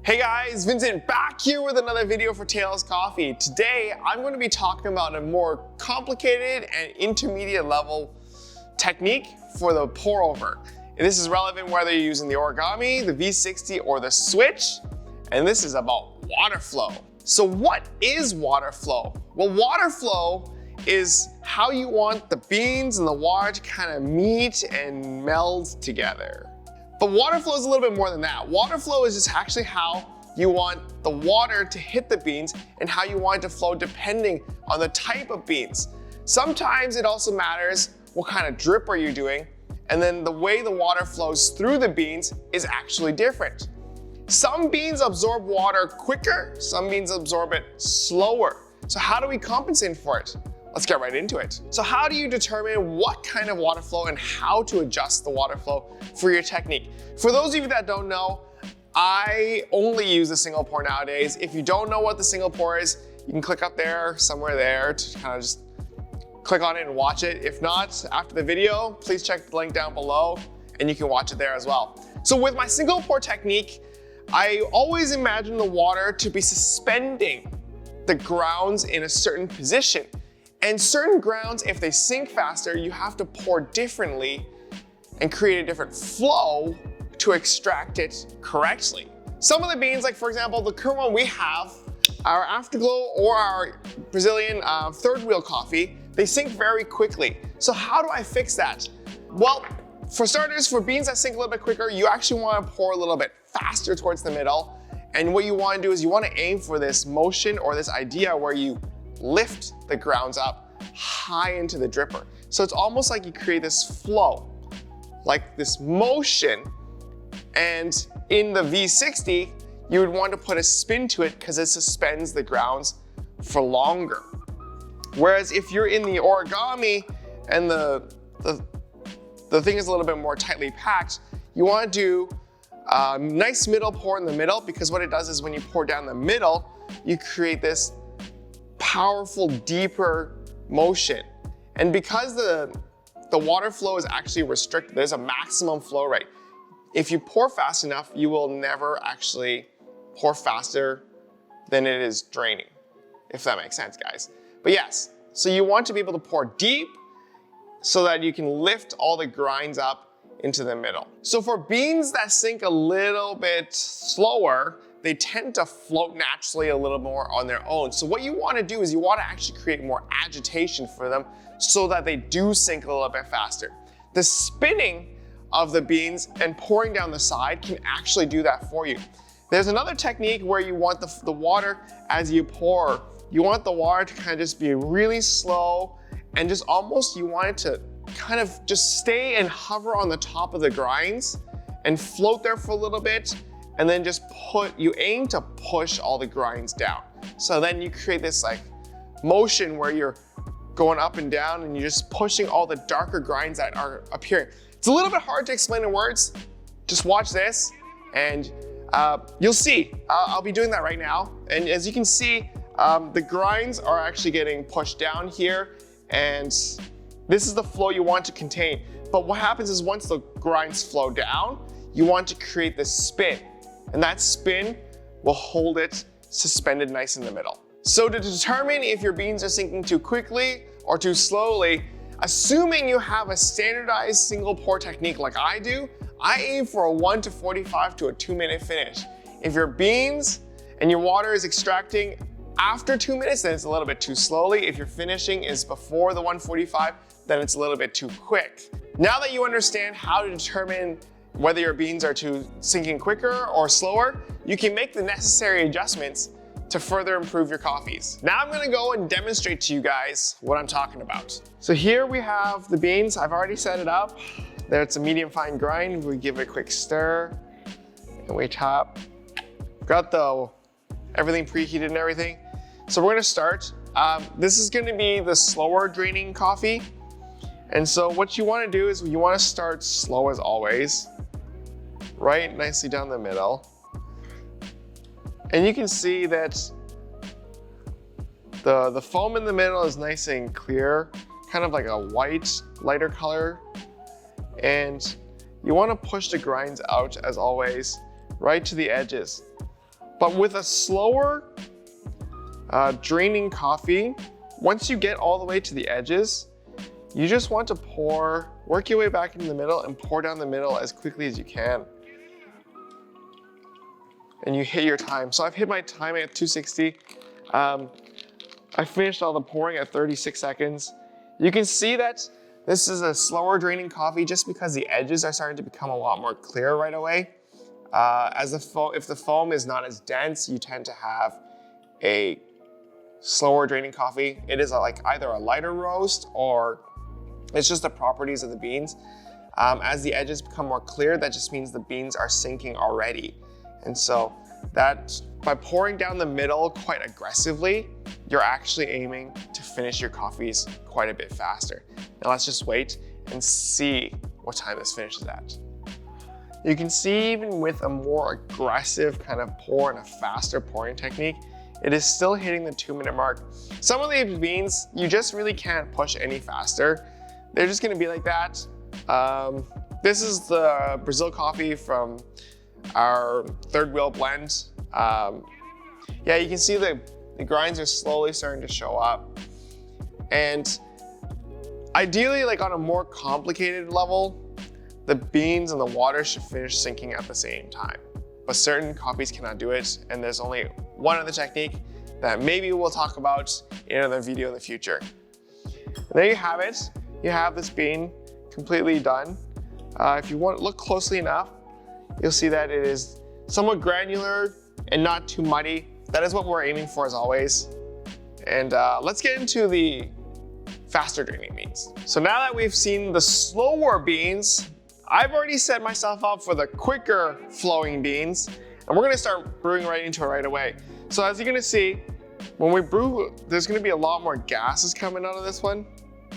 Hey guys, Vincent back here with another video for Tails Coffee. Today, I'm going to be talking about a more complicated and intermediate level technique for the pour over. And this is relevant whether you're using the Origami, the V60, or the Switch. And this is about water flow. So what is water flow? Well, water flow is how you want the beans and the water to kind of meet and meld together. But water flow is a little bit more than that. Water flow is just actually how you want the water to hit the beans and how you want it to flow depending on the type of beans. Sometimes it also matters what kind of drip are you doing, and then the way the water flows through the beans is actually different. Some beans absorb water quicker, some beans absorb it slower. So how do we compensate for it? Let's get right into it. So how do you determine what kind of water flow and how to adjust the water flow for your technique? For those of you that don't know, I only use the single pour nowadays. If you don't know what the single pour is, you can click up there, somewhere there, to kind of just click on it and watch it. If not, after the video, please check the link down below and you can watch it there as well. So with my single pour technique, I always imagine the water to be suspending the grounds in a certain position. And certain grounds, if they sink faster, you have to pour differently and create a different flow to extract it correctly. Some of the beans, like for example, the current one we have, our Afterglow or our Brazilian third wheel coffee, they sink very quickly. So how do I fix that? Well, for starters, for beans that sink a little bit quicker, you actually want to pour a little bit faster towards the middle. And what you want to do is you want to aim for this motion or this idea where you lift the grounds up high into the dripper. So it's almost like you create this flow, like this motion. And in the V60, you would want to put a spin to it because it suspends the grounds for longer. Whereas if you're in the Origami and the thing is a little bit more tightly packed, you want to do a nice middle pour in the middle, because what it does is when you pour down the middle, you create this powerful, deeper motion. And because the water flow is actually restricted, there's a maximum flow rate. If you pour fast enough, you will never actually pour faster than it is draining, if that makes sense, guys. But yes, so you want to be able to pour deep so that you can lift all the grinds up into the middle. So for beans that sink a little bit slower, they tend to float naturally a little more on their own. So what you want to do is you want to actually create more agitation for them so that they do sink a little bit faster. The spinning of the beans and pouring down the side can actually do that for you. There's another technique where you want the water as you pour, you want the water to kind of just be really slow and just almost you want it to kind of just stay and hover on the top of the grinds and float there for a little bit. And then just you aim to push all the grinds down. So then you create this like motion where you're going up and down and you're just pushing all the darker grinds that are appearing. It's a little bit hard to explain in words. Just watch this and you'll see. I'll be doing that right now. And as you can see, the grinds are actually getting pushed down here, and this is the flow you want to contain. But what happens is once the grinds flow down, you want to create this spin. And that spin will hold it suspended nice in the middle. So to determine if your beans are sinking too quickly or too slowly, assuming you have a standardized single pour technique like I do, I aim for a 1 to 45 to a 2-minute finish. If your beans and your water is extracting after 2 minutes, then it's a little bit too slowly. If your finishing is before the 145, then it's a little bit too quick. Now that you understand how to determine whether your beans are sinking quicker or slower, you can make the necessary adjustments to further improve your coffees. Now I'm gonna go and demonstrate to you guys what I'm talking about. So here we have the beans. I've already set it up. There it's a medium fine grind. We give it a quick stir and we top. Got everything preheated and everything. So we're gonna start. This is gonna be the slower draining coffee. And so what you wanna do is you wanna start slow as always, right nicely down the middle. And you can see that the foam in the middle is nice and clear, kind of like a white, lighter color. And you wanna push the grinds out as always, right to the edges. But with a slower draining coffee, once you get all the way to the edges, you just want to work your way back into the middle and pour down the middle as quickly as you can. And you hit your time. So I've hit my time at 260. I finished all the pouring at 36 seconds. You can see that this is a slower draining coffee just because the edges are starting to become a lot more clear right away. If the foam is not as dense, you tend to have a slower draining coffee. It is like either a lighter roast or it's just the properties of the beans. As the edges become more clear, that just means the beans are sinking already. And so that by pouring down the middle quite aggressively, you're actually aiming to finish your coffees quite a bit faster. Now let's just wait and see what time this finishes at. You can see even with a more aggressive kind of pour and a faster pouring technique, it is still hitting the 2-minute mark. Some of these beans, you just really can't push any faster. They're just gonna be like that. This is the Brazil coffee from our third wheel blend. Yeah, you can see the grinds are slowly starting to show up. And ideally, like on a more complicated level, the beans and the water should finish sinking at the same time. But certain coffees cannot do it, and there's only one other technique that maybe we'll talk about in another video in the future. And there you have it. You have this bean completely done. If you want to look closely enough, you'll see that it is somewhat granular and not too muddy. That is what we're aiming for as always. And let's get into the faster draining beans. So now that we've seen the slower beans, I've already set myself up for the quicker flowing beans, and we're gonna start brewing right into it right away. So as you're gonna see, when we brew, there's gonna be a lot more gases coming out of this one.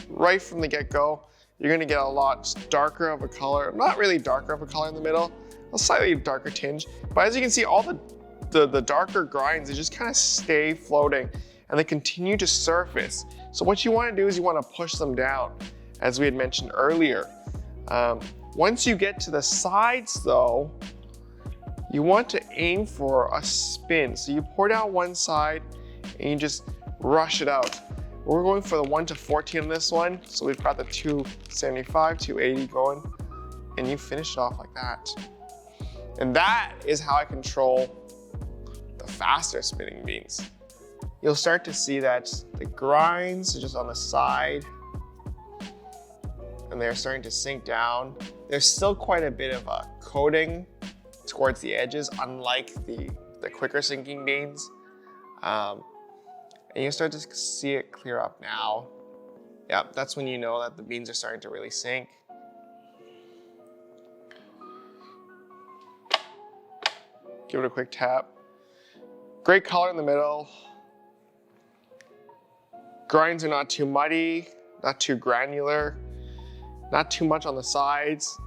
Right from the get-go, you're gonna get a lot darker of a color, not really darker of a color in the middle, a slightly darker tinge. But as you can see, all the darker grinds, they just kind of stay floating and they continue to surface. So what you wanna do is you wanna push them down, as we had mentioned earlier. Once you get to the sides though, you want to aim for a spin. So you pour down one side and you just rush it out. We're going for the 1 to 14 on this one. So we've got the 275, 280 going, and you finish it off like that. And that is how I control the faster spinning beans. You'll start to see that the grinds are just on the side and they're starting to sink down. There's still quite a bit of a coating towards the edges, unlike the quicker sinking beans. And you start to see it clear up now. Yeah, that's when you know that the beans are starting to really sink. Give it a quick tap. Great color in the middle. Grinds are not too muddy, not too granular, not too much on the sides.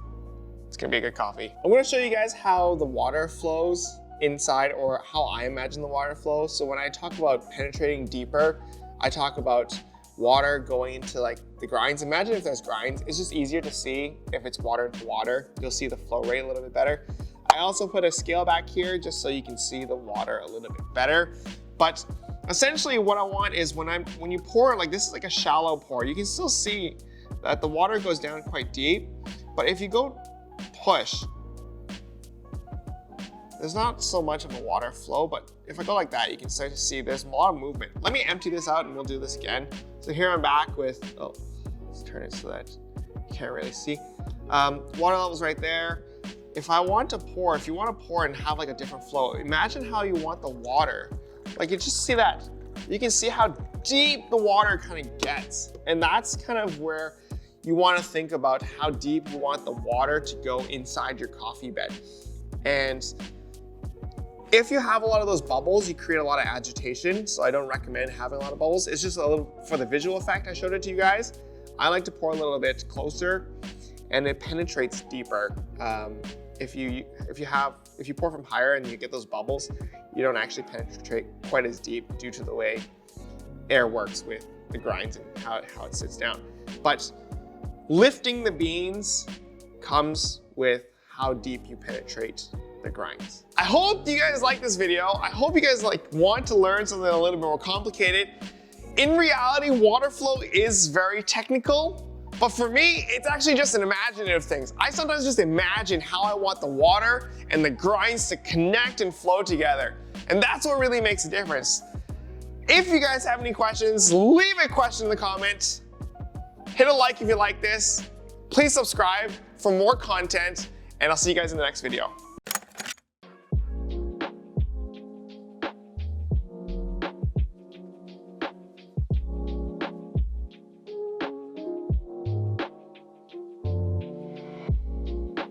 It's gonna be a good coffee. I'm gonna show you guys how the water flows inside, or how I imagine the water flows. So when I talk about penetrating deeper, I talk about water going into like the grinds. Imagine if there's grinds, it's just easier to see if it's water into water. You'll see the flow rate a little bit better. I also put a scale back here just so you can see the water a little bit better. But essentially what I want is when you pour, like this is like a shallow pour, you can still see that the water goes down quite deep. But if you go push, there's not so much of a water flow, but if I go like that, you can start to see there's a lot of movement. Let me empty this out and we'll do this again. So here I'm back with, oh, let's turn it so that you can't really see. Water level's right there. If I want to pour, if you want to pour and have like a different flow, imagine how you want the water. Like you just see that. You can see how deep the water kind of gets. And that's kind of where you want to think about how deep you want the water to go inside your coffee bed. And if you have a lot of those bubbles, you create a lot of agitation. So I don't recommend having a lot of bubbles. It's just a little, for the visual effect I showed it to you guys. I like to pour a little bit closer and it penetrates deeper. If you pour from higher and you get those bubbles, you don't actually penetrate quite as deep due to the way air works with the grinds and how it sits down. But lifting the beans comes with how deep you penetrate the grinds. I hope you guys like this video. I hope you guys want to learn something a little bit more complicated. In reality, water flow is very technical, but for me, it's actually just an imaginative thing. I sometimes just imagine how I want the water and the grinds to connect and flow together. And that's what really makes a difference. If you guys have any questions, leave a question in the comments. Hit a like if you like this. Please subscribe for more content, and I'll see you guys in the next video.